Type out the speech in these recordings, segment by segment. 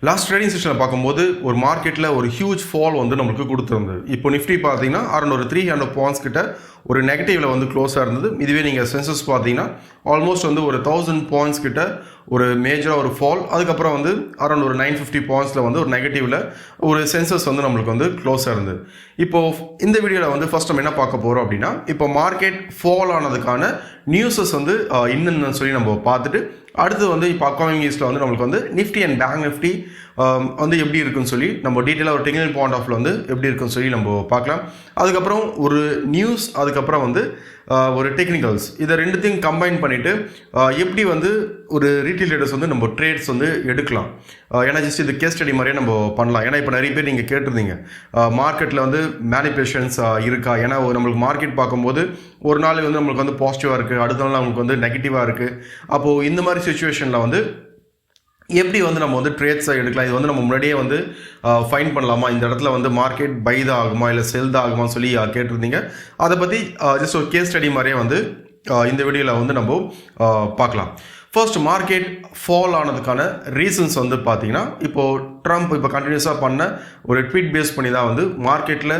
Last trading செஷனில் பார்க்கும்போது ஒரு மார்க்கெட்டில் ஒரு ஹியூஜ் ஃபால் வந்து நம்மளுக்கு கொடுத்துருந்தது. இப்போ நிஃப்டி பார்த்தீங்கன்னா அரௌண்ட் ஒரு 300 பாயிண்ட்ஸ் கிட்ட ஒரு நெகட்டிவில் வந்து க்ளோஸாக இருந்தது. இதுவே நீங்கள் சென்சஸ் பார்த்தீங்கன்னா ஆல்மோஸ்ட் வந்து ஒரு 1000 பாயிண்ட்ஸ் கிட்ட ஒரு மேஜராக ஒரு ஃபால். அதுக்கப்புறம் வந்து அரௌண்ட் ஒரு 950 பாயிண்ட்ஸில் வந்து ஒரு நெகட்டிவில் ஒரு சென்சஸ் வந்து நம்மளுக்கு வந்து க்ளோஸாக இருந்தது. இப்போது இந்த வீடியோவில் வந்து ஃபர்ஸ்ட் நம்ம என்ன பார்க்க போகிறோம் அப்படின்னா, இப்போ மார்க்கெட் ஃபால் ஆனதுக்கான நியூஸஸ் வந்து என்னென்னு சொல்லி நம்ம பார்த்துட்டு, அடுத்து வந்து இப்போ அப்கமிங் நியூஸில் வந்து நம்மளுக்கு வந்து நிஃப்டி அண்ட் பேங்க் நிஃப்டி வந்து எப்படி இருக்குன்னு சொல்லி நம்ம டீட்டெயிலாக ஒரு டெக்னிக்கல் பாயிண்ட் ஆஃப்ல வந்து எப்படி இருக்குன்னு சொல்லி நம்ம பார்க்கலாம். அதுக்கப்புறம் ஒரு நியூஸ், அதுக்கப்புறம் வந்து ஒரு டெக்னிக்கல்ஸ், இதை ரெண்டுத்தையும் கம்பைன் பண்ணிவிட்டு எப்படி வந்து ஒரு ரீட்டைல் ட்ரேடர்ஸ் வந்து நம்ம ட்ரேட்ஸ் வந்து எடுக்கலாம். ஏன்னா ஜஸ்ட் இது கேஸ் ஸ்டடி மாதிரியே நம்ம பண்ணலாம். ஏன்னா இப்போ நிறைய பேர் நீங்கள் கேட்டிருந்தீங்க மார்க்கெட்டில் வந்து மேனிபுலேஷன்ஸ் இருக்கா. ஏன்னா நம்மளுக்கு மார்க்கெட் பார்க்கும்போது ஒரு நாள் வந்து நம்மளுக்கு வந்து பாசிட்டிவாக இருக்குது, அடுத்த நாள் நம்மளுக்கு வந்து நெகட்டிவாக இருக்குது. அப்போது இந்த மாதிரி சுச்சுவேஷனில் வந்து எப்படி வந்து நம்ம வந்து ட்ரேட்ஸை எடுக்கலாம், இது வந்து நம்ம முன்னாடியே வந்து ஃபைன் பண்ணலாமா, இந்த இடத்துல வந்து மார்க்கெட் பை தான் ஆகுமா இல்லை செல் தான் ஆகுமான்னு சொல்லி கேட்டிருந்தீங்க. அதை பற்றி ஜஸ்ட் ஒரு கேஸ் ஸ்டடி மாதிரியே வந்து இந்த வீடியோவில் வந்து நம்ம பார்க்கலாம். ஃபர்ஸ்ட் மார்க்கெட் ஃபால் ஆனதுக்கான ரீசன்ஸ் வந்து பார்த்தீங்கன்னா, இப்போது ட்ரம்ப் இப்போ கண்டினியூஸாக பண்ண ஒரு ட்வீட் பேஸ் பண்ணி தான் வந்து மார்க்கெட்டில்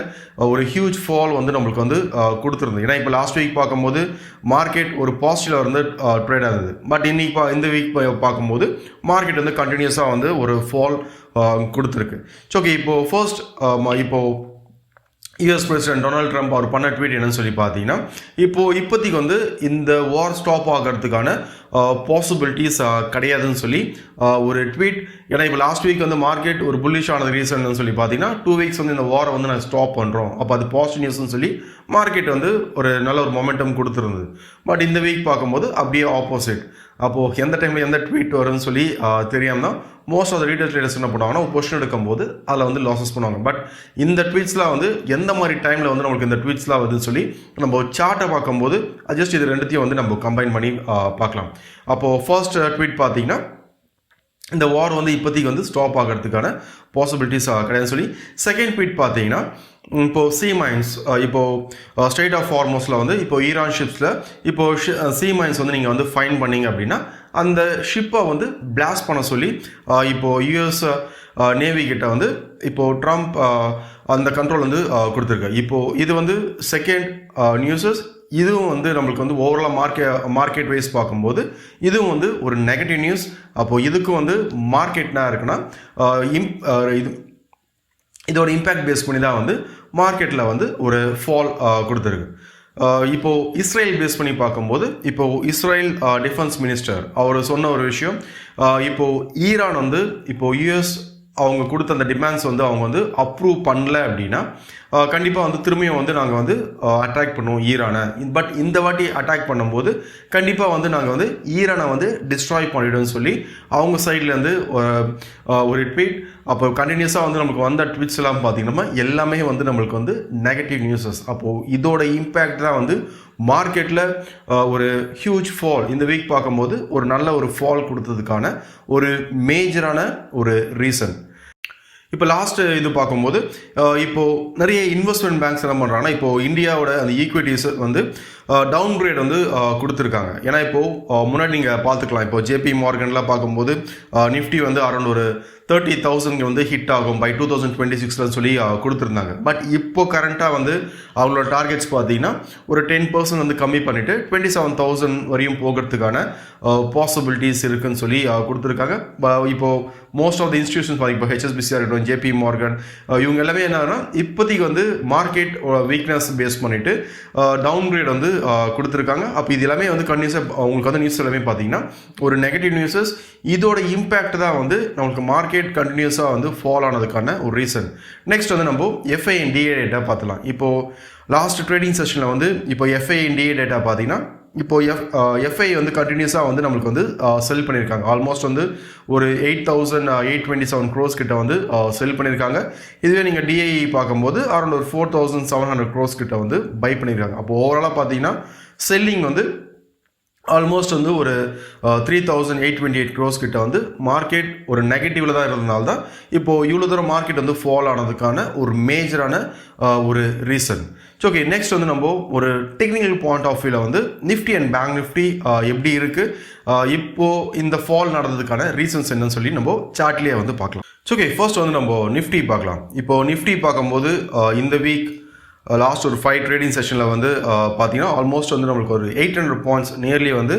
ஒரு ஹியூஜ் ஃபால் வந்து நம்மளுக்கு வந்து கொடுத்துருந்தது. ஏன்னா இப்போ லாஸ்ட் வீக் பார்க்கும்போது மார்க்கெட் ஒரு பாசிட்டிவாக இருந்து ட்ரேட் ஆகுது. பட் இன்னைக்கு இந்த வீக் பார்க்கும்போது மார்க்கெட் வந்து கண்டினியூஸாக வந்து ஒரு ஃபால் கொடுத்துருக்கு. ஓகே, இப்போது ஃபர்ஸ்ட் இப்போது யூஎஸ் பிரசிடென்ட் டொனால்ட் ட்ரம்ப் அவர் பண்ண ட்வீட் என்னன்னு சொல்லி பார்த்தீங்கன்னா, இப்போதைக்கு வந்து இந்த வார் ஸ்டாப் ஆகிறதுக்கான பாசிபிலிட்டிஸ் கிடையாதுன்னு சொல்லி ஒரு ட்வீட். ஏன்னா இப்போ லாஸ்ட் வீக் வந்து மார்க்கெட் ஒரு புல்லிஷ் ஆனது ரீசன் சொல்லி பார்த்தீங்கன்னா 2 வீக்ஸ் வந்து இந்த வாரை வந்து நான் ஸ்டாப் பண்ணுறோம், அப்போ அது பாசிட்டிவ் நியூஸ்ன்னு சொல்லி மார்க்கெட் வந்து ஒரு நல்ல ஒரு மொமெண்டம் கொடுத்துருந்தது. பட் இந்த வீக் பார்க்கும்போது அப்படியே ஆப்போசிட். அப்போது எந்த டைமில் எந்த ட்வீட் வரும்னு சொல்லி தெரியாமல் தான் most of the retail traders என்ன பண்ணுவாங்கன்னா ஒரு பொசிஷன் எடுக்கும்போது அதில் வந்து லாஸஸ் பண்ணுவாங்க. பட் இந்த ட்வீட்ஸ்லாம் வந்து எந்த மாதிரி டைமில் வந்து நம்மளுக்கு இந்த ட்வீட்ஸ்லாம் வருதுன்னு சொல்லி நம்ம சார்ட்டை பார்க்கும்போது ஜஸ்ட் இது ரெண்டுத்தையும் வந்து நம்ம கம்பைன் பண்ணி பார்க்கலாம். அப்போது ஃபர்ஸ்ட் ட்வீட் பார்த்தீங்கன்னா, இந்த வார் வந்து இப்போதைக்கு வந்து ஸ்டாப் ஆகிறதுக்கான பாசிபிலிட்டிஸ் கிடையாதுன்னு சொல்லி. செகண்ட் ட்வீட் பார்த்தீங்கன்னா, இப்போது சி மைன்ஸ், இப்போது ஸ்ட்ரெய்ட் ஆஃப் ஹார்மோஸில் வந்து இப்போது ஈரான் ஷிப்ஸில் இப்போது சி மைன்ஸ் வந்து நீங்கள் வந்து ஃபைன் பண்ணிங்க அப்படின்னா அந்த ஷிப்பை வந்து பிளாஸ்ட் பண்ண சொல்லி இப்போது யூஎஸ் நேவி கிட்ட வந்து இப்போது ட்ரம்ப் அந்த கண்ட்ரோல் வந்து கொடுத்துருக்கு. இப்போது இது வந்து செகண்ட் நியூஸஸ். இதுவும் வந்து நம்மளுக்கு வந்து ஓவராலாக மார்க்கெட் வைஸ் பார்க்கும்போது இதுவும் வந்து ஒரு நெகட்டிவ் நியூஸ். அப்போது இதுக்கும் வந்து மார்க்கெட்னா இருக்குன்னா இதோட இம்பேக்ட் பேஸ் பண்ணி தான் வந்து மார்க்கெட்டில் வந்து ஒரு ஃபால் கொடுத்துருக்கு. இப்போது இஸ்ரேல் பேஸ் பண்ணி பார்க்கும்போது இப்போது இஸ்ரேல் டிஃபென்ஸ் மினிஸ்டர் அவர் சொன்ன ஒரு விஷயம், இப்போது ஈரான் வந்து இப்போது யூஎஸ் அவங்க கொடுத்த அந்த டிமாண்ட்ஸ் வந்து அவங்க வந்து அப்ரூவ் பண்ணல அப்படின்னா கண்டிப்பாக வந்து திரும்பியும் வந்து நாங்கள் வந்து அட்டாக் பண்ணுவோம் ஈரானை. பட் இந்த வாட்டி அட்டாக் பண்ணும்போது கண்டிப்பாக வந்து நாங்கள் வந்து ஈரானை வந்து டிஸ்ட்ராய் பண்ணிவிடுவோம்னு சொல்லி அவங்க சைட்லேருந்து ஒரு ட்வீட். அப்போ கண்டினியூஸாக வந்து நமக்கு வந்த ட்வீட்ஸ் எல்லாம் பார்த்திங்கன்னா எல்லாமே வந்து நம்மளுக்கு வந்து நெகட்டிவ் நியூஸஸ். அப்போது இதோட இம்பேக்ட் தான் வந்து மார்க்கெட்டில் ஒரு ஹியூஜ் ஃபால் இந்த வீக் பார்க்கும்போது ஒரு நல்ல ஒரு ஃபால் கொடுத்ததுக்கான ஒரு மேஜரான ஒரு ரீசன். இப்போ லாஸ்ட்டு இது பார்க்கும்போது இப்போது நிறைய இன்வெஸ்ட்மெண்ட் பேங்க்ஸ் என்ன பண்ணுறாங்கன்னா, இப்போது இந்தியாவோட அந்த ஈக்விட்டிஸ் வந்து டவுன் கிரேட் வந்து கொடுத்துருக்காங்க. ஏன்னா இப்போது முன்னாடி நீங்கள் பார்த்துக்கலாம், இப்போ ஜேபி மார்கன்லாம் பார்க்கும்போது நிஃப்டி வந்து அரௌண்ட் ஒரு 30,000 வந்து ஹிட் ஆகும் பை 2026 சொல்லி கொடுத்துருந்தாங்க. பட் இப்போ கரண்ட்டாக வந்து அவங்களோட டார்கெட்ஸ் பார்த்தீங்கன்னா ஒரு 10% வந்து கம்மி பண்ணிவிட்டு 27,000 வரையும் போகிறதுக்கான பாசிபிலிட்டிஸ் இருக்குதுன்னு சொல்லி கொடுத்துருக்காங்க. இப்போது மோஸ்ட் ஆஃப் த இன்ஸ்டியூஷன்ஸ் இப்போ ஹெச்எஸ்பிசியாக இருக்கட்டும், ஜேபி மார்கன், இவங்க எல்லாமே என்னன்னா இப்போதைக்கு வந்து மார்க்கெட் வீக்னஸ் பேஸ் பண்ணிவிட்டு டவுன் கிரேட் வந்து கொடுத்துருக்காங்க. அப்போ இது எல்லாமே வந்து கண்டினியூஸாக உங்களுக்கு வந்து நியூஸ் எல்லாமே பார்த்தீங்கன்னா ஒரு நெகட்டிவ் நியூஸஸ். இதோட இம்பேக்ட் தான் வந்து நம்மளுக்கு மார்க்கெட் கண்டினியூஸாக வந்து ஃபால் ஆனதுக்கான ஒரு ரீசன். நெக்ஸ்ட் வந்து நம்ம எஃப்ஐ அண்ட் டிஏ டேட்டா பார்த்துலாம். இப்போது லாஸ்ட் ட்ரேடிங் செஷனில் வந்து இப்போ எஃப்ஐ அண்ட் டிஏ டேட்டா பார்த்தீங்கன்னா, இப்போது எஃப்ஐ வந்து கண்டினியூஸாக வந்து நம்மளுக்கு வந்து செல் பண்ணியிருக்காங்க. ஆல்மோஸ்ட் வந்து ஒரு 8,827 crores கிட்ட வந்து செல் பண்ணியிருக்காங்க. இதுவே நீங்கள் டிஐ பார்க்கும்போது அரௌண்ட் ஒரு 4,700 crores கிட்ட வந்து பை பண்ணியிருக்காங்க. அப்போது ஓவராலாக பார்த்தீங்கன்னா செல்லிங் வந்து ஆல்மோஸ்ட் வந்து ஒரு 3,828 crores கிட்ட வந்து மார்க்கெட் ஒரு நெகட்டிவில் தான் இருந்ததுனால தான் இப்போது இவ்வளோ தூரம் மார்க்கெட் வந்து ஃபால் ஆனதுக்கான ஒரு மேஜரான ஒரு ரீசன். ஓகே, நெக்ஸ்ட் வந்து நம்ம ஒரு டெக்னிக்கல் பாயிண்ட் ஆஃப் வியூவில் வந்து நிஃப்டி அண்ட் பேங்க் நிஃப்டி எப்படி இருக்குது, இப்போது இந்த ஃபால் நடந்ததுக்கான ரீசன்ஸ் என்னன்னு சொல்லி நம்ம சார்ட்லேயே வந்து பார்க்கலாம். ஓகே, ஃபர்ஸ்ட் வந்து நம்ம நிஃப்டி பார்க்கலாம். இப்போது நிஃப்டி பார்க்கும்போது இந்த வீக் லாஸ்ட் ஒரு 5 ட்ரேடிங் செஷனில் வந்து பார்த்தீங்கன்னா ஆல்மோஸ்ட் வந்து நம்மளுக்கு ஒரு 800 பாயிண்ட்ஸ் நியர்லி வந்து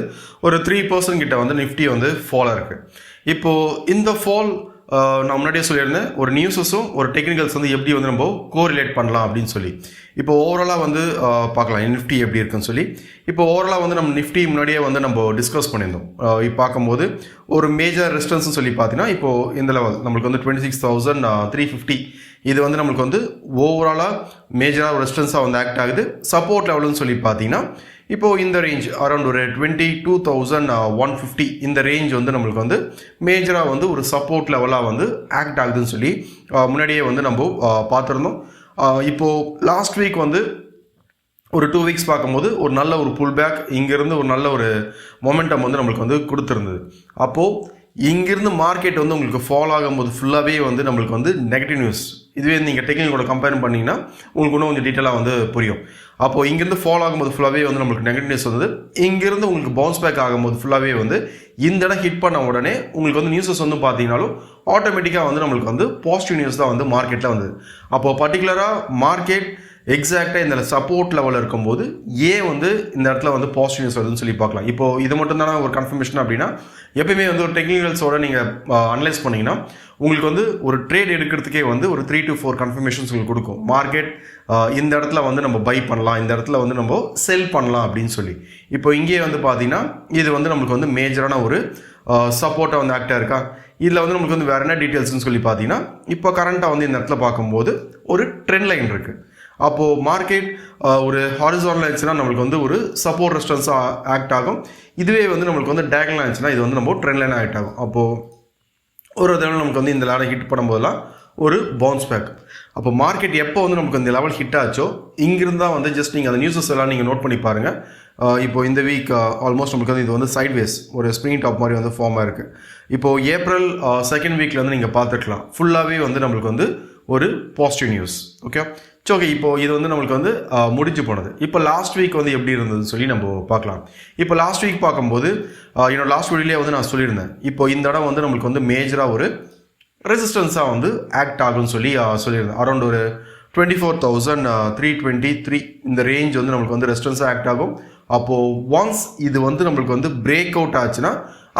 ஒரு 3% கிட்ட வந்து நிஃப்டி வந்து ஃபாலாக இருக்குது. இப்போது இந்த ஃபால் நான் முன்னாடியே சொல்லியிருந்தேன், ஒரு நியூஸஸும் ஒரு டெக்னிக்கல்ஸ் வந்து எப்படி வந்து நம்ம கோரிலேட் பண்ணலாம் அப்படின்னு சொல்லி. இப்போ ஓவராலாக வந்து பார்க்கலாம் நிஃப்டி எப்படி இருக்குன்னு சொல்லி. இப்போ ஓவராலாக வந்து நம்ம நிஃப்டி முன்னாடியே வந்து நம்ம டிஸ்கஸ் பண்ணியிருந்தோம். இப்போ பார்க்கும்போது ஒரு மேஜர் ரெசிஸ்டன்ஸ்னு சொல்லி பார்த்தீங்கன்னா இப்போது இந்த லெவல் நம்மளுக்கு வந்து 26,350 இது வந்து நம்மளுக்கு வந்து ஓவராலாக மேஜராக ஒரு ரெசிஸ்டன்ஸாக வந்து ஆக்ட் ஆகுது. சப்போர்ட் லெவல்னு சொல்லி பார்த்தீங்கன்னா இப்போது இந்த ரேஞ்ச் அரௌண்ட் ஒரு 22,150 இந்த ரேஞ்ச் வந்து நம்மளுக்கு வந்து மேஜராக வந்து ஒரு சப்போர்ட் லெவலாக வந்து ஆக்ட் ஆகுதுன்னு சொல்லி முன்னாடியே வந்து நம்ம பார்த்துருந்தோம். இப்போது லாஸ்ட் வீக் வந்து ஒரு 2 வீக்ஸ் பார்க்கும்போது ஒரு நல்ல ஒரு புல் பேக் இங்கேருந்து ஒரு நல்ல ஒரு மொமெண்டம் வந்து நம்மளுக்கு வந்து கொடுத்துருந்தது. அப்போது இங்கேருந்து மார்க்கெட் வந்து உங்களுக்கு ஃபால் ஆகும்போது ஃபுல்லாகவே வந்து நம்மளுக்கு வந்து நெகட்டிவ் நியூஸ். இதுவே நீங்கள் டெக்னிக்கலோட கம்பேர் பண்ணிங்கன்னா உங்களுக்கு இன்னும் கொஞ்சம் டீட்டெயிலாக வந்து புரியும். அப்போது இங்கேருந்து ஃபால் ஆகும்போது ஃபுல்லாகவே வந்து நம்மளுக்கு நெகட்டிவ் நியூஸ் வந்தது. இங்கேருந்து உங்களுக்கு பவுன்ஸ் பேக் ஆகும்போது ஃபுல்லாகவே வந்து இந்த இடம் ஹிட் பண்ண உடனே உங்களுக்கு வந்து நியூஸஸ் வந்து பார்த்தீங்கன்னாலும் ஆட்டோமேட்டிக்காக வந்து நம்மளுக்கு வந்து பாசிட்டிவ் நியூஸ் தான் வந்து மார்க்கெட்டில் வந்தது. அப்போது பர்டிகுலராக மார்க்கெட் எக்ஸாக்டாக இந்த சப்போர்ட் லெவலில் இருக்கும்போது ஏன் வந்து இந்த இடத்துல வந்து பாசிட்டிவ் நியூஸ் வருதுன்னு சொல்லி பார்க்கலாம். இப்போது இது மட்டும் தானே ஒரு கன்ஃபர்மேஷன் அப்படின்னா எப்பயுமே வந்து ஒரு டெக்னிக்கல்ஸோட நீங்கள் அனலைஸ் பண்ணிங்கன்னா உங்களுக்கு வந்து ஒரு ட்ரேட் எடுக்கிறதுக்கே வந்து ஒரு 3 to 4 கன்ஃபர்மேஷன்ஸ் உங்களுக்கு கொடுக்கும். மார்க்கெட் இந்த இடத்துல வந்து நம்ம பை பண்ணலாம், இந்த இடத்துல வந்து நம்ம செல் பண்ணலாம் அப்படின்னு சொல்லி. இப்போ இங்கேயே வந்து பார்த்தீங்கன்னா இது வந்து நம்மளுக்கு வந்து மேஜரான ஒரு சப்போர்ட்டாக வந்து ஆக்டாக இருக்கா. இதில் வந்து நம்மளுக்கு வந்து வேறு என்ன டீட்டெயில்ஸ்னு சொல்லி பார்த்தீங்கன்னா இப்போ கரண்ட்டாக வந்து இந்த இடத்துல பார்க்கும்போது ஒரு ட்ரெண்ட் லைன் இருக்குது. அப்போது மார்க்கெட் ஒரு ஹாரிசான்டல் ஆச்சுன்னா நம்மளுக்கு வந்து ஒரு சப்போர்ட் ரெசிஸ்டன்ஸாக ஆக்ட் ஆகும். இதுவே வந்து நம்மளுக்கு வந்து டயகனல் ஆச்சுன்னா இது வந்து நம்ம ட்ரெண்ட் லைனாக ஆக்ட் ஆகும். அப்போது ஒரு தடவை நமக்கு வந்து இந்த லெவலை ஹிட் பண்ணும்போதெல்லாம் ஒரு பவுன்ஸ் பேக். அப்போ மார்க்கெட் எப்போ வந்து நமக்கு இந்த லெவல் ஹிட் ஆச்சோ இங்கிருந்து தான் வந்து ஜஸ்ட் நீங்கள் அந்த நியூஸஸ் எல்லாம் நீங்கள் நோட் பண்ணி பாருங்கள். இப்போ இந்த வீக் ஆல்மோஸ்ட் நமக்கு வந்து இது வந்து சைட்வேஸ் ஒரு ஸ்ப்ரிங் டாப் மாதிரி வந்து ஃபார்மாக இருக்குது. இப்போது ஏப்ரல் 2nd வீக்கில் வந்து நீங்கள் பார்த்துக்கலாம் ஃபுல்லாகவே வந்து நம்மளுக்கு வந்து ஒரு பாசிட்டிவ் நியூஸ். ஓகே, ஓகே, இப்போது இது வந்து நம்மளுக்கு வந்து முடிஞ்சு போனது. இப்போ லாஸ்ட் வீக் வந்து எப்படி இருந்ததுன்னு சொல்லி நம்ம பார்க்கலாம். இப்போ லாஸ்ட் வீக் பார்க்கும்போது என்னோட லாஸ்ட் வீடியோலேயே வந்து நான் சொல்லியிருந்தேன் இப்போ இந்த இடம் வந்து நம்மளுக்கு வந்து மேஜராக ஒரு ரெசிஸ்டன்ஸாக வந்து ஆக்ட் ஆகும்னு சொல்லி சொல்லியிருந்தேன். அரௌண்ட் ஒரு 24,323 இந்த ரேஞ்ச் வந்து நம்மளுக்கு வந்து ரெசிஸ்டன்ஸாக ஆக்ட் ஆகும். அப்போது ஒன்ஸ் இது வந்து நம்மளுக்கு வந்து பிரேக் அவுட் ஆச்சுன்னா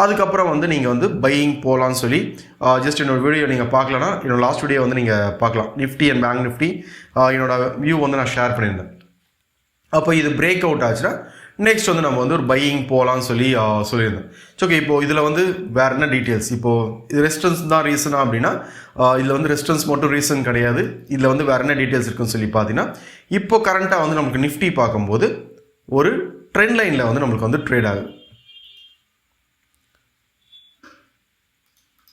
அதுக்கப்புறம் வந்து நீங்கள் வந்து பையிங் போகலான்னு சொல்லி ஜஸ்ட் என்னோட வீடியோ நீங்கள் பார்க்கலன்னா என்னோட லாஸ்ட் வீடியோ வந்து நீங்கள் பார்க்கலாம். நிஃப்டி அண்ட் பேங்க் நிஃப்டி என்னோட வியூ வந்து நான் ஷேர் பண்ணியிருந்தேன். அப்போ இது பிரேக் அவுட் ஆச்சுன்னா நெக்ஸ்ட் வந்து நம்ம வந்து ஒரு பையிங் போகலான்னு சொல்லி சொல்லியிருந்தேன். ஓகே, இப்போது இதில் வந்து வேறு என்ன டீட்டெயில்ஸ், இப்போது இது ரெசிஸ்டன்ஸ் தான் ரீசனா அப்படின்னா இதில் வந்து ரெசிஸ்டன்ஸ் மட்டும் ரீசன் கிடையாது. இதில் வந்து வேறு என்ன டீட்டெயில்ஸ் இருக்குன்னு சொல்லி பார்த்தீங்கன்னா இப்போ கரண்ட்டாக வந்து நமக்கு நிஃப்டி பார்க்கும்போது ஒரு ட்ரெண்ட் லைனில் வந்து நம்மளுக்கு வந்து ட்ரேட் ஆகுது.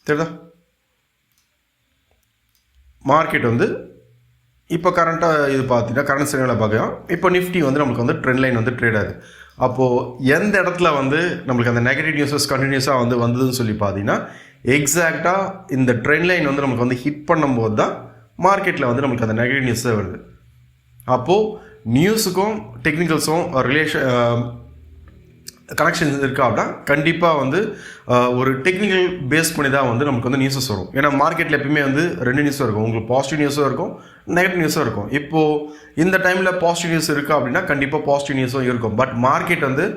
தெரியுதா? மார்க்கெட் வந்து இப்போ கரண்ட்டாக இது பார்த்தீங்கன்னா கரண்ட் சிக்னலில் பார்க்கலாம். இப்போ நிஃப்டி வந்து நம்மளுக்கு வந்து ட்ரெண்ட் லைன் வந்து ட்ரேட் ஆகுது. அப்போது எந்த இடத்துல வந்து நம்மளுக்கு அந்த நெகட்டிவ் நியூஸஸ் கண்டினியூஸாக வந்து வந்ததுன்னு சொல்லி பார்த்தீங்கன்னா எக்ஸாக்டாக இந்த ட்ரெண்ட் லைன் வந்து நமக்கு வந்து ஹிட் பண்ணும்போது தான் மார்க்கெட்டில் வந்து நம்மளுக்கு அந்த நெகட்டிவ் நியூஸே வருது. அப்போது நியூஸுக்கும் டெக்னிக்கல்ஸும் கனெக்ஷன் இருக்கா அப்படின்னா கண்டிப்பாக வந்து ஒரு டெக்னிக்கல் பேஸ் பண்ணி தான் வந்து நமக்கு வந்து நியூஸஸ் வரும். ஏன்னா மார்க்கெட்டில் எப்பயுமே வந்து 2 நியூஸும் இருக்கும், உங்களுக்கு பாசிட்டிவ் நியூஸும் இருக்கும், நெகட்டிவ் நியூஸும் இருக்கும். இப்போது இந்த டைமில் பாசிட்டிவ் நியூஸ் இருக்குது அப்படின்னா கண்டிப்பாக பாசிட்டிவ் நியூஸும் இருக்கும். பட் மார்க்கெட் வந்து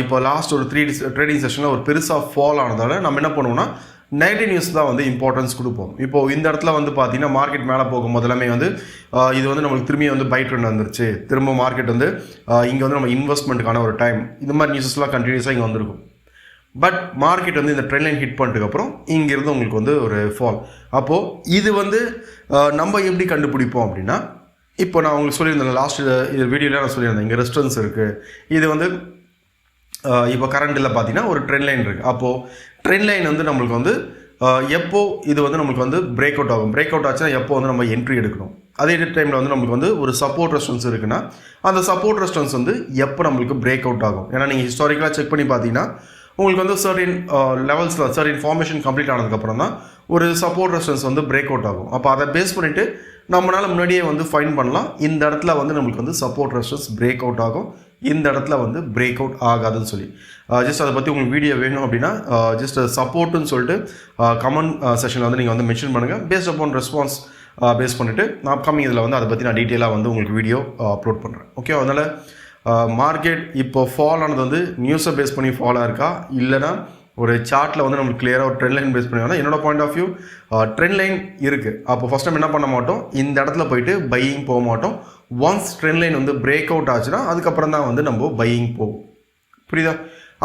இப்போ லாஸ்ட் ஒரு 3 ட்ரேடிங் செஷனில் ஒரு பெருசாக ஃபால் ஆனதால் நம்ம என்ன பண்ணுவோம்னா நெகட்டிவ் நியூஸ் தான் வந்து இம்பார்ட்டன்ஸ் கொடுப்போம். இப்போது இந்த இடத்துல வந்து பார்த்தீங்கன்னா மார்க்கெட் மேலே போகும்போது எல்லாமே வந்து இது வந்து நம்மளுக்கு திரும்பி வந்து பை ட்ரெண்ட் வந்துருச்சு, திரும்ப மார்க்கெட் வந்து இங்கே வந்து நம்ம இன்வெஸ்ட்மெண்ட்டுக்கான ஒரு டைம், இந்த மாதிரி நியூஸஸ்லாம் கண்டினியூஸாக இங்கே வந்திருக்கும். பட் மார்க்கெட் வந்து இந்த ட்ரெண்ட் லைன் ஹிட் பண்ணிட்டுக்கப்புறம் இங்கேருந்து உங்களுக்கு வந்து ஒரு ஃபால். அப்போது இது வந்து நம்ம எப்படி கண்டுபிடிப்போம் அப்படின்னா இப்போ நான் உங்களுக்கு சொல்லியிருந்தேன் லாஸ்ட் இது வீடியோவில் நான் சொல்லியிருந்தேன் இங்கே ரெசிஸ்டன்ஸ் இருக்குது. இது வந்து இப்போ கரண்டில் பார்த்தீங்கன்னா ஒரு ட்ரெண்ட் லைன் இருக்குது. அப்போது ட்ரெண்ட் லைன் வந்து நம்மளுக்கு வந்து எப்போ இது வந்து நம்மளுக்கு வந்து பிரேக் அவுட் ஆகும், பிரேக் அவுட் ஆச்சுன்னா எப்போ வந்து நம்ம என்ட்ரி எடுக்கணும். அதே டைமில் வந்து நம்மளுக்கு வந்து ஒரு சப்போர்ட் ரெசிஸ்டன்ஸ் இருக்குன்னா அந்த சப்போர்ட் ரெசிஸ்டன்ஸ் வந்து எப்போ நம்மளுக்கு பிரேக் அவுட் ஆகும். ஏன்னா நீங்கள் ஹிஸ்டாரிக்கலாக செக் பண்ணி பார்த்தீங்கன்னா உங்களுக்கு வந்து சர்டின் லெவல்ஸில் சர்டின் ஃபார்மேஷன் கம்ப்ளீட் ஆனதுக்கப்புறம் தான் ஒரு சப்போர்ட் ரெசிஸ்டன்ஸ் வந்து பிரேக் அவுட் ஆகும். அப்போ அதை பேஸ் பண்ணிவிட்டு நம்மளால் முன்னாடியே வந்து ஃபைண்ட் பண்ணலாம். இந்த இடத்துல வந்து நம்மளுக்கு வந்து சப்போர்ட் ரெசிஸ்டன்ஸ் பிரேக் அவுட் ஆகும், இந்த இடத்துல வந்து பிரேக் அவுட் ஆகாதுன்னு சொல்லி ஜஸ்ட் அதை பற்றி உங்களுக்கு வீடியோ வேணும் அப்படின்னா ஜஸ்ட் சப்போர்ட்டுன்னு சொல்லிட்டு கமெண்ட் செஷனில் வந்து நீங்கள் வந்து மென்ஷன் பண்ணுங்கள். பேஸ்ட் அப்பான் ரெஸ்பான்ஸ் பேஸ் பண்ணிவிட்டு நான் அப்கமிங் இதில் வந்து அதை பற்றி நான் டீட்டெயிலாக வந்து உங்களுக்கு வீடியோ அப்லோட் பண்ணுறேன். ஓகே, அதனால் மார்க்கெட் இப்போ ஃபால் ஆனது வந்து நியூஸை பேஸ் பண்ணி ஃபாலாக இருக்கா, இல்லைனா ஒரு சார்ட்டில் வந்து நம்மளுக்கு கிளியராக ஒரு ட்ரெண்ட் லைன் பேஸ் பண்ணி என்னோட point of view trend line இருக்குது. அப்போ ஃபஸ்ட் டைம் என்ன பண்ண மாட்டோம், இந்த இடத்துல போயிட்டு பையிங் போக மாட்டோம். ஒன்ஸ் ட்ரெண்ட் லைன் வந்து பிரேக் அவுட் ஆச்சுன்னா அதுக்கப்புறம் தான் வந்து நம்ம பையிங் போவோம். புரியுதா?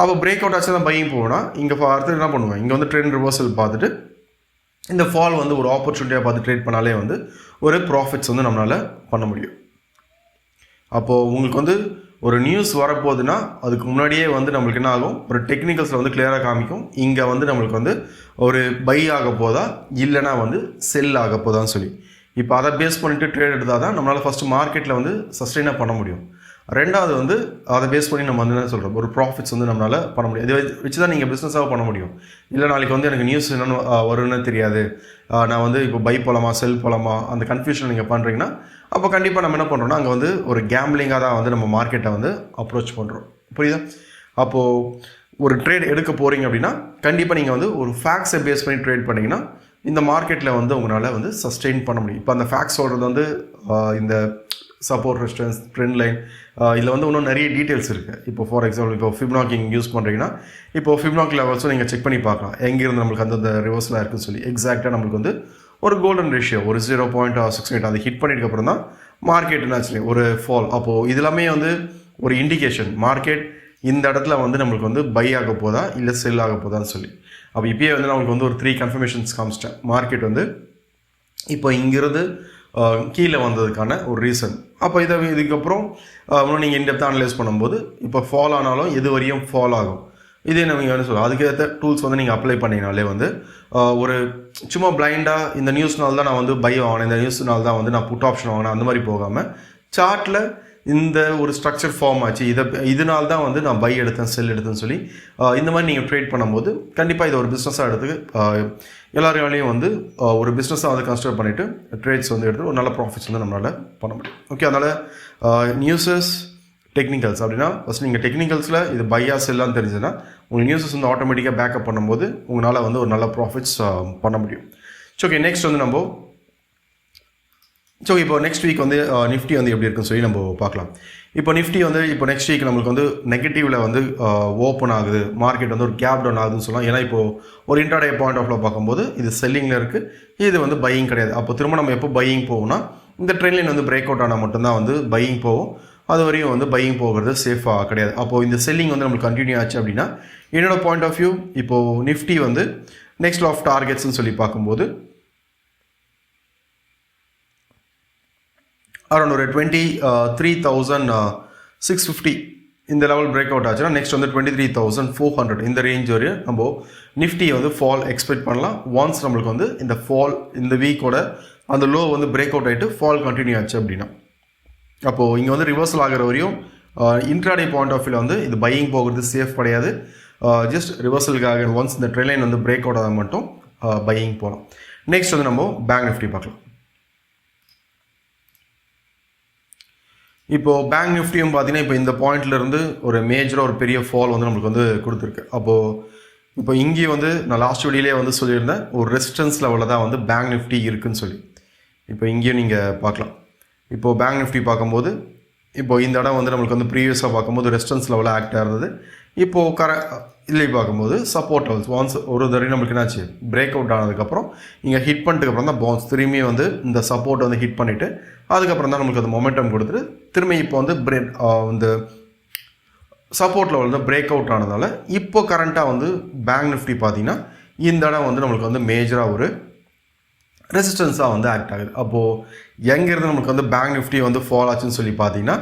அப்போ பிரேக் அவுட் ஆச்சு தான் பையிங் போவோம்னா இங்கே அடுத்து என்ன பண்ணுவேன், இங்கே வந்து ட்ரெண்ட் ரிவர்சல் பார்த்துட்டு இந்த ஃபால் வந்து ஒரு ஆப்பர்ச்சுனிட்டியாக பார்த்து ட்ரேட் பண்ணாலே வந்து ஒரு ப்ராஃபிட்ஸ் வந்து நம்மளால் பண்ண முடியும். அப்போது உங்களுக்கு வந்து ஒரு நியூஸ் வரப்போகுதுன்னா அதுக்கு முன்னாடியே வந்து நம்மளுக்கு என்ன ஆகும், ஒரு டெக்னிக்கல்ஸில் வந்து கிளியராக காமிக்கும், இங்கே வந்து நம்மளுக்கு வந்து ஒரு பை ஆக போதா இல்லைனா வந்து செல் ஆக போதான்னு சொல்லி. இப்போ அதை பேஸ் பண்ணிவிட்டு ட்ரேட் எடுத்தால் தான் நம்மளால் ஃபஸ்ட்டு மார்க்கெட்டில் வந்து சஸ்டெயினாக பண்ண முடியும். ரெண்டாவது வந்து அதை பேஸ் பண்ணி நம்ம வந்து என்ன சொல்கிறோம், ஒரு ப்ராஃபிட்ஸ் வந்து நம்மளால் பண்ண முடியும். இதை வச்சு தான் நீங்கள் பிஸ்னஸாக பண்ண முடியும். இல்லை நாளைக்கு வந்து எனக்கு நியூஸ் என்னென்னு வரும்னு தெரியாது, நான் வந்து இப்போ பை போகலாமா செல் போகலாமா அந்த கன்ஃபியூஷன் நீங்கள் பண்ணுறீங்கன்னா அப்போ கண்டிப்பாக நம்ம என்ன பண்ணுறோம்னா அங்கே வந்து ஒரு கேம்பிளிங்காக தான் வந்து நம்ம மார்க்கெட்டை வந்து அப்ரோச் பண்ணுறோம். புரியுதா? அப்போது ஒரு ட்ரேட் எடுக்க போகிறீங்க அப்படின்னா கண்டிப்பாக நீங்கள் வந்து ஒரு ஃபேக்ட்ஸை பேஸ் பண்ணி ட்ரேட் பண்ணிங்கன்னா இந்த மார்க்கெட்டில் வந்து உங்களால் வந்து சஸ்டெயின் பண்ண முடியும். இப்போ அந்த ஃபேக்ட்ஸ் சொல்கிறது வந்து இந்த சப்போர்ட் ரெசிஸ்டன்ஸ் ட்ரெண்ட் லைன் இதில் வந்து இன்னும் நிறைய டீட்டெயில்ஸ் இருக்குது. இப்போ ஃபார் எக்ஸாம்பிள் இப்போ ஃபிப்னாக்கி யூஸ் பண்ணுறீங்கன்னா இப்போ ஃபிப்னாக்கி லெவல்ஸும் நீங்கள் செக் பண்ணி பார்க்கலாம், எங்கேருந்து நம்மளுக்கு அந்த ரிவர்ஸில் இருக்குன்னு சொல்லி. எக்ஸாக்டாக நம்மளுக்கு வந்து ஒரு கோல்டன் ரேஷியோ ஒரு 0.68 அதை ஹிட் பண்ணிட்டுக்கப்புறம் தான் மார்க்கெட் என்னாச்சு ஒரு ஃபால். அப்போது இது எல்லாமே வந்து ஒரு இண்டிகேஷன் மார்க்கெட் இந்த இடத்துல வந்து நம்மளுக்கு வந்து பை ஆக போதா இல்லை செல் ஆக போதான்னு சொல்லி. அப்போ இப்போயே வந்து நம்மளுக்கு வந்து ஒரு 3 கன்ஃபர்மேஷன்ஸ் காமிச்சிட்டேன். மார்க்கெட் வந்து இப்போ இங்கிருந்து கீழே வந்ததுக்கான ஒரு ரீசன். அப்போ இதுக்கப்புறம் இன்னும் நீங்கள் இன்டெப்த்தாக அனலைஸ் பண்ணும்போது இப்போ ஃபால் ஆனாலும் எது வரையும் ஃபால் ஆகும், இதே நீங்கள் வந்து சொல்லுவோம். அதுக்கேற்ற டூல்ஸ் வந்து நீங்கள் அப்ளை பண்ணிங்கனாலே வந்து ஒரு சும்மா பிளைண்டாக இந்த நியூஸ்னால தான் நான் வந்து பை வாங்கினேன், இந்த நியூஸ்னால தான் வந்து நான் புட் ஆப்ஷன் வாங்கினேன் அந்த மாதிரி போகாமல் சார்ட்டில் இந்த ஒரு ஸ்ட்ரக்சர் ஃபார்ம் ஆச்சு, இதனால தான் வந்து நான் பை எடுத்தேன் செல் எடுத்தேன்னு சொல்லி இந்த மாதிரி நீங்கள் ட்ரேட் பண்ணும்போது கண்டிப்பாக இதை ஒரு பிஸ்னஸாக எடுத்து எல்லாரையும் வந்து ஒரு பிஸ்னஸாக வந்து கன்சிடர் பண்ணிவிட்டு ட்ரேட்ஸ் வந்து எடுத்து ஒரு நல்ல ப்ராஃபிட்ஸ் வந்து நம்மளால் பண்ண முடியும். ஓகே, அதனால் நியூஸஸ் டெக்னிக்கல்ஸ் அப்படின்னா ஃபஸ்ட் நீங்கள் டெக்னிக்கல்ஸில் இது பையா செல்லான்னு தெரிஞ்சுன்னா உங்களுக்கு நியூஸஸ் வந்து ஆட்டோமேட்டிக்காக பேக்கப் பண்ணும்போது உங்களால் வந்து ஒரு நல்ல ப்ராஃபிட்ஸ் பண்ண முடியும். ஓகே, நெக்ஸ்ட் வந்து நம்ம இப்போ நெக்ஸ்ட் வீக் வந்து நிஃப்டி வந்து எப்படி இருக்குன்னு சொல்லி நம்ம பார்க்கலாம். இப்போ நிஃப்டி வந்து இப்போ நெக்ஸ்ட் வீக் நம்மளுக்கு வந்து நெகட்டிவில் வந்து ஓப்பன் ஆகுது, மார்க்கெட் வந்து ஒரு கேப் டவுன் ஆகுதுன்னு சொல்லலாம். ஏன்னா இப்போது ஒரு இன்ட்ராடே பாயிண்ட் ஆஃப்ல பார்க்கும்போது இது செல்லிங்கில் இருக்குது, இது வந்து பையிங் கிடையாது. அப்போ திரும்ப நம்ம எப்போ பையிங் போவோம்னா இந்த ட்ரெண்ட் லைன் வந்து பிரேக் அவுட் ஆனால் மட்டும்தான் வந்து பையிங் போகும், அது வரையும் வந்து பையிங் போகிறது சேஃபாக கிடையாது. அப்போது இந்த செல்லிங் வந்து நம்மளுக்கு கண்டினியூ ஆச்சு அப்படின்னா என்னோடய பாயிண்ட் ஆஃப் வியூ இப்போது நிஃப்டி வந்து நெக்ஸ்ட் ஆஃப் டார்கெட்ஸ்ன்னு சொல்லி பார்க்கும்போது அரௌண்ட் ஒரு 23,650 இந்த லெவல் பிரேக் அவுட் ஆச்சுன்னா நெக்ஸ்ட் வந்து 23,400 இந்த ரேஞ்ச் வரையும் நம்ம நிஃப்டி வந்து ஃபால் எக்ஸ்பெக்ட் பண்ணலாம். ஒன்ஸ் நம்மளுக்கு வந்து இந்த ஃபால் இந்த வீக்கோட அந்த லோ வந்து பிரேக் அவுட் ஆகிட்டு ஃபால் கண்டினியூ ஆச்சு அப்படின்னா அப்போது இங்கே வந்து ரிவர்சல் ஆகிற வரையும் இன்ட்ராடே பாயிண்ட் ஆஃப் வியூவில் வந்து இது பையிங் போகிறது சேஃப் கிடையாது. ஜஸ்ட் ரிவர்சலுக்காக ஒன்ஸ் இந்த ட்ரெண்ட் லைன் வந்து பிரேக் அவுட் ஆக மட்டும் பையிங் போகலாம். நெக்ஸ்ட் வந்து நம்ம பேங்க் நிஃப்டி பார்க்கலாம். இப்போது பேங்க் நிஃப்டியும் பார்த்தீங்கன்னா இப்போ இந்த பாயிண்ட்லேருந்து ஒரு மேஜராக ஒரு பெரிய ஃபால் வந்து நம்மளுக்கு வந்து கொடுத்துருக்கு. அப்போது இப்போ இங்கேயும் வந்து நான் லாஸ்ட் வீடியோலேயே வந்து சொல்லியிருந்தேன் ஒரு ரெசிஸ்டன்ஸ் லெவலில் தான் வந்து பேங்க் நிஃப்டி இருக்குதுன்னு சொல்லி. இப்போ இங்கேயும் நீங்கள் பார்க்கலாம். இப்போது பேங்க் நிஃப்டி பார்க்கும்போது இப்போது இந்த இடம் வந்து நம்மளுக்கு வந்து ப்ரீவியஸாக பார்க்கும்போது ரெசிஸ்டன்ஸ் லெவலாக ஆக்டாக இருந்தது. இப்போது இல்லை பார்க்கும்போது சப்போர்ட் லெவல்ஸ் ஒன்ஸ் ஒரு தடவை நம்மளுக்கு என்னாச்சு பிரேக் அவுட் ஆனதுக்கப்புறம் இங்கே ஹிட் பண்ணிட்டுக்கப்புறம் தான் பவுன்ஸ் திரும்பி வந்து இந்த சப்போர்ட் வந்து ஹிட் பண்ணிவிட்டு அதுக்கப்புறம் தான் நம்மளுக்கு அந்த மொமெண்டம் கொடுத்துட்டு திரும்பி இப்போ வந்து இந்த சப்போர்ட் லெவல் வந்து பிரேக் அவுட் ஆனதால் இப்போ கரண்ட்டாக வந்து பேங்க் நிஃப்டி பார்த்திங்கன்னா இந்த இடம் வந்து நம்மளுக்கு வந்து மேஜராக ஒரு ரெசிஸ்டன்ஸாக வந்து ஆக்ட் ஆகுது. அப்போது எங்கேருந்து நம்மளுக்கு வந்து பேங்க் நிஃப்டி வந்து ஃபால் ஆச்சுன்னு சொல்லி பார்த்தீங்கன்னா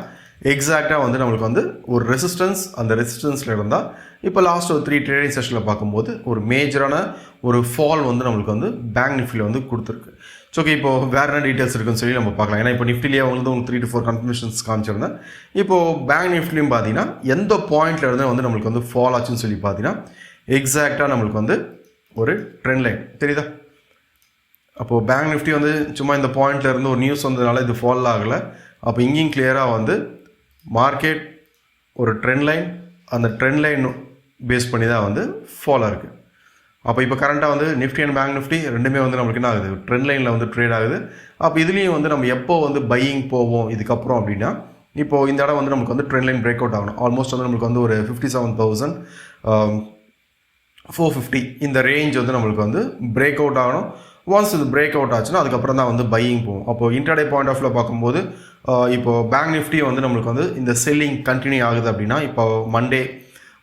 எக்ஸாக்டாக வந்து நம்மளுக்கு வந்து ஒரு ரெசிஸ்டன்ஸ் அந்த ரெசிஸ்டன்ஸில் இருந்தால் இப்போ லாஸ்ட் ஒரு 3 ட்ரேடிங் செஷனில் பார்க்கும்போது ஒரு மேஜரான ஒரு ஃபால் வந்து நம்மளுக்கு வந்து பேங்க் நிஃப்டியில் வந்து கொடுத்துருக்கு. ஸோ ஓகே, இப்போது வேறு என்ன டீட்டெயில்ஸ் இருக்குன்னு சொல்லி நம்ம பார்க்கலாம். ஏன்னா இப்போ நிஃப்டிலேயே வந்து உங்களுக்கு 3 to 4 கன்ஃபர்மேஷன்ஸ் காமிச்சிருந்தேன். இப்போது பேங்க் நிஃப்டிலையும் பார்த்தீங்கன்னா எந்த பாயிண்ட்டில் இருந்து வந்து நம்மளுக்கு வந்து ஃபால் ஆச்சுன்னு சொல்லி பார்த்தீங்கன்னா எக்ஸாக்டாக நம்மளுக்கு வந்து ஒரு ட்ரெண்ட் லைன் தெரியுதா, அப்போது பேங்க் நிஃப்டி வந்து சும்மா இந்த பாயிண்ட்டில் இருந்து ஒரு நியூஸ் வந்ததுனால இது ஃபால் ஆகலை. அப்போ இங்கேயும் கிளியராக வந்து மார்க்கெட் ஒரு ட்ரெண்ட் லைன், அந்த ட்ரெண்ட் லைன் பேஸ் பண்ணி தான் வந்து ஃபால் இருக்குது. அப்போ இப்போ கரண்ட்டாக வந்து நிஃப்டி அண்ட் பேங்க் நிஃப்டி ரெண்டுமே வந்து நம்மளுக்கு என்ன ஆகுது, ட்ரெண்ட் லைனில் வந்து ட்ரேட் ஆகுது. அப்போ இதுலேயும் வந்து நம்ம எப்போ வந்து பையிங் போவோம் இதுக்கப்புறம் அப்படின்னா, இப்போது இந்த இடம் வந்து நமக்கு வந்து ட்ரெண்ட் லைன் பிரேக் அவுட் ஆகணும். ஆல்மோஸ்ட் வந்து நம்மளுக்கு வந்து ஒரு 57,450 இந்த ரேஞ்ச் வந்து நம்மளுக்கு வந்து பிரேக் அவுட் ஆகணும். ஒன்ஸ் இது பிரேக் அவுட் ஆச்சுன்னா அதுக்கப்புறம் தான் வந்து பையிங் போகும். அப்போது இன்ட்ராடே பாயிண்ட் ஆஃப் வியூ பார்க்கும்போது இப்போது பேங்க் நிஃப்டி வந்து நம்மளுக்கு வந்து இந்த செல்லிங் கண்டினியூ ஆகுது அப்படின்னா, இப்போ மண்டே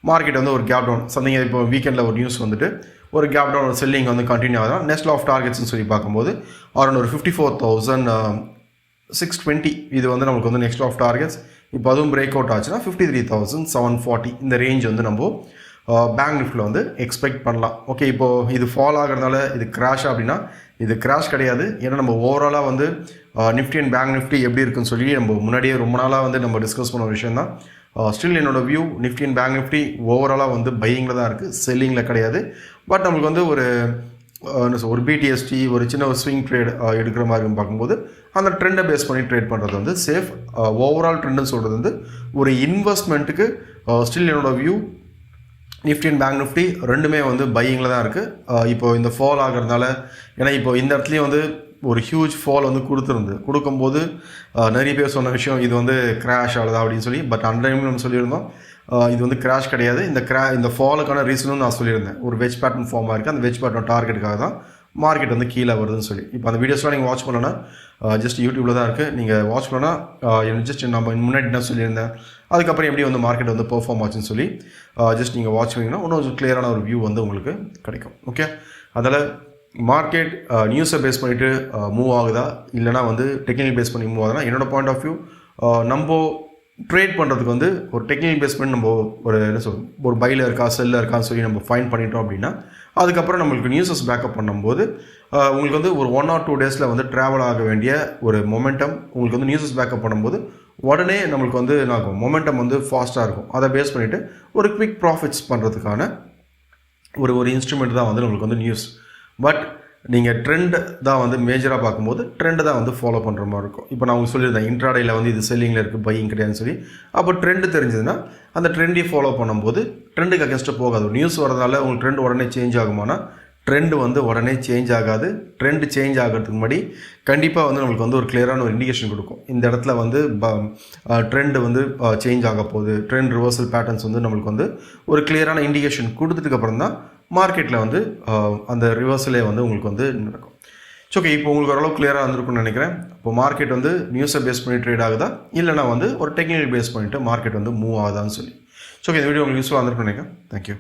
மார்க்கெட் வந்து ஒரு கேப் டவுன் சம்திங், இப்போ வீக்கெண்டில் ஒரு நியூஸ் வந்துட்டு ஒரு கேப் டவுன் ஒரு செல்லிங் வந்து கண்டினியூ ஆகுதுன்னா நெக்ஸ்ட் ஆஃப் டார்கெட்ஸ்னு சொல்லி பார்க்கும்போது அரௌண்ட் ஒரு 54,620 இது வந்து நமக்கு வந்து நெக்ஸ்ட் ஆஃப் டார்கெட்ஸ். இப்போ அதுவும் பிரேக் அவுட் ஆச்சுன்னா 53,740 இந்த ரேஞ்ச் வந்து நம்ம பேங்க் நிஃப்டியில் வந்து எக்ஸ்பெக்ட் பண்ணலாம். ஓகே, இப்போது இது ஃபால் ஆகிறதுனால இது கிராஷ் அப்படின்னா இது கிராஷ் கிடையாது. ஏன்னா நம்ம ஓவராலாக வந்து நிஃப்டி அண்ட் பேங்க் நிஃப்டி எப்படி இருக்குன்னு சொல்லி நம்ம முன்னாடியே ரொம்ப நாளாக வந்து நம்ம டிஸ்கஸ் பண்ண ஒரு விஷயம் தான். ஸ்டில் என்னோட view Nifty and bank Nifty ஓவராலாக வந்து பையிங்கில் தான் இருக்குது, செல்லிங்கில் கிடையாது. பட் நம்மளுக்கு வந்து ஒரு பிடிஎஸ்டி ஒரு சின்ன ஒரு ஸ்விங் ட்ரேட் எடுக்கிற மாதிரி பார்க்கும்போது அந்த ட்ரெண்டை பேஸ் பண்ணி ட்ரேட் பண்ணுறது வந்து சேஃப். ஓவரால் ட்ரெண்டுன்னு சொல்கிறது வந்து ஒரு இன்வெஸ்ட்மெண்ட்டுக்கு ஸ்டில் என்னோட view Nifty and bank Nifty ரெண்டுமே வந்து பையிங்கில் தான் இருக்குது. இப்போது இந்த ஃபால் ஆகிறதுனால, ஏன்னா இப்போ இந்த இடத்துலையும் வந்து ஒரு ஹியூஜ் ஃபால் வந்து கொடுக்கும்போது நிறைய பேர் சொன்ன விஷயம் இது வந்து கிராஷ் ஆகுதா அப்படின்னு சொல்லி. பட் அந்த டைமில் நம்ம சொல்லியிருந்தோம் இது வந்து கிராஷ் கிடையாது. இந்த ஃபாலுக்கான ரீசனும் நான் சொல்லியிருந்தேன். ஒரு வெஜ் பேட்டர்ன் ஃபார்ம் ஆகிருக்கு, அந்த வெஜ் பேட்டர்ன் டார்கெட்டுக்காக தான் மார்க்கெட் வந்து கீழே வருதுன்னு சொல்லி. இப்போ அந்த வீடியோஸ்லாம் நீங்கள் வாட்ச் பண்ணலன்னா ஜஸ்ட் யூடியூப்பில் தான் இருக்குது, நீங்கள் வாட்ச் பண்ணால் ஜஸ்ட் நம்ம முன்னாடி என்ன சொல்லியிருந்தேன், அதுக்கப்புறம் எப்படி வந்து மார்க்கெட் வந்து பெர்ஃபார்ம் ஆச்சுன்னு சொல்லி ஜஸ்ட் நீங்கள் வாட்ச் பண்ணிங்கன்னா இன்னும் கொஞ்சம் கிளியரான ஒரு வியூ வந்து உங்களுக்கு கிடைக்கும். ஓகே, அதில் மார்க்கெட் நியூஸை பேஸ் பண்ணிவிட்டு மூவ் ஆகுதா இல்லைனா வந்து டெக்னிக்கல் பேஸ் பண்ணி மூவ் ஆகுதுன்னா என்னோடய பாயிண்ட் ஆஃப் வியூ நம்ம ட்ரேட் பண்ணுறதுக்கு வந்து ஒரு டெக்னிக்கல் பேஸ் பண்ணி நம்ம ஒரு பையில் இருக்கா செல்லில் இருக்கான்னு சொல்லி நம்ம ஃபைண்ட் பண்ணிட்டோம் அப்படின்னா அதுக்கப்புறம் நம்மளுக்கு நியூஸஸ் பேக்கப் பண்ணும்போது உங்களுக்கு வந்து ஒரு 1 or 2 டேஸில் வந்து ட்ராவல் ஆக வேண்டிய ஒரு மொமெண்டம் உங்களுக்கு வந்து நியூஸஸ் பேக்கப் பண்ணும்போது உடனே நம்மளுக்கு வந்து என்னாகும், மொமெண்டம் வந்து ஃபாஸ்ட்டாக இருக்கும். அதை பேஸ் பண்ணிவிட்டு ஒரு குவிக் ப்ராஃபிட்ஸ் பண்ணுறதுக்கான ஒரு இன்ஸ்ட்ருமெண்ட் தான் வந்து நம்மளுக்கு வந்து நியூஸ். பட் நீங்கள் ட்ரெண்ட் தான் வந்து மேஜராக பார்க்கும்போது ட்ரெண்டு தான் வந்து ஃபாலோ பண்ணுற மாதிரி இருக்கும். இப்போ நான் உங்களுக்கு சொல்லியிருந்தேன் இன்ட்ராடேயில் வந்து இது செல்லிங்கில் இருக்குது பையிங் கிடையாதுன்னு சொல்லி. அப்போ ட்ரெண்டு தெரிஞ்சதுன்னா அந்த ட்ரெண்டையும் ஃபாலோ பண்ணும்போது ட்ரெண்டுக்கு அகேன்ஸ்டாக போகாது. ஒரு நியூஸ் வரதுனால உங்களுக்கு ட்ரெண்ட் உடனே சேஞ்ச் ஆகுமானா ட்ரெண்டு வந்து உடனே சேஞ்ச் ஆகாது. ட்ரெண்டு சேஞ்ச் ஆகிறதுக்கு முன்னாடி கண்டிப்பாக வந்து நம்மளுக்கு வந்து ஒரு கிளியரான ஒரு இண்டிகேஷன் கொடுக்கும். இந்த இடத்துல வந்து ட்ரெண்டு வந்து சேஞ்ச் ஆக போகுது, ட்ரெண்ட் ரிவர்சல் பேட்டர்ன்ஸ் வந்து நம்மளுக்கு வந்து ஒரு கிளியரான இண்டிகேஷன் கொடுத்ததுக்கப்புறம் தான் மார்க்கெட்டில் வந்து அந்த ரிவர்சலே வந்து உங்களுக்கு வந்து நடக்கும். ஓகே, இப்போ உங்களுக்கு ஓரளவு கிளியராக வந்திருக்குன்னு நினைக்கிறேன். இப்போ மார்க்கெட் வந்து நியூஸை பேஸ் பண்ணி ட்ரேட் ஆகுதா இல்லைனா வந்து ஒரு டெக்னிக்கல் பேஸ் பண்ணிவிட்டு மார்க்கெட் வந்து மூவ் ஆகுதான்னு சொல்லி. ஓகே, இந்த வீடியோ உங்களுக்கு யூஸ்ஃபுல்லாக வந்திருக்குன்னு நினைக்கிறேன். தேங்க்யூ.